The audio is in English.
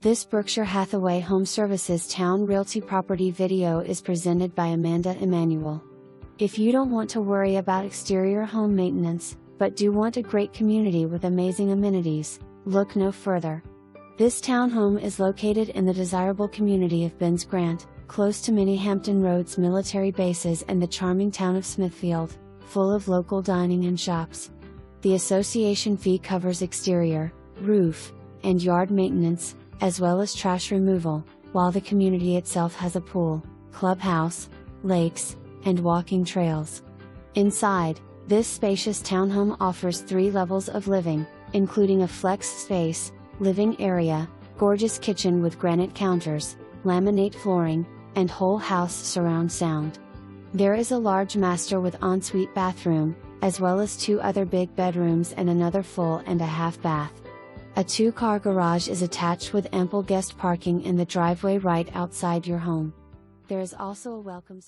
This Berkshire Hathaway HomeServices Towne Realty property video is presented by Amanda Emanuel. If you don't want to worry about exterior home maintenance, but do want a great community with amazing amenities, look no further. This townhome is located in the desirable community of Benn, close to many Hampton Roads military bases and the charming town of Smithfield, full of local dining and shops. The association fee covers exterior, roof, and yard maintenance, as well as trash removal, while the community itself has a pool, clubhouse, lakes, and walking trails. Inside, this spacious townhome offers 3 levels of living, including a flex space, living area, gorgeous kitchen with granite counters, laminate flooring, and whole house surround sound. There is a large master with ensuite bathroom, as well as 2 other big bedrooms and another full and a half bath. A 2-car garage is attached with ample guest parking in the driveway right outside your home. There is also a welcome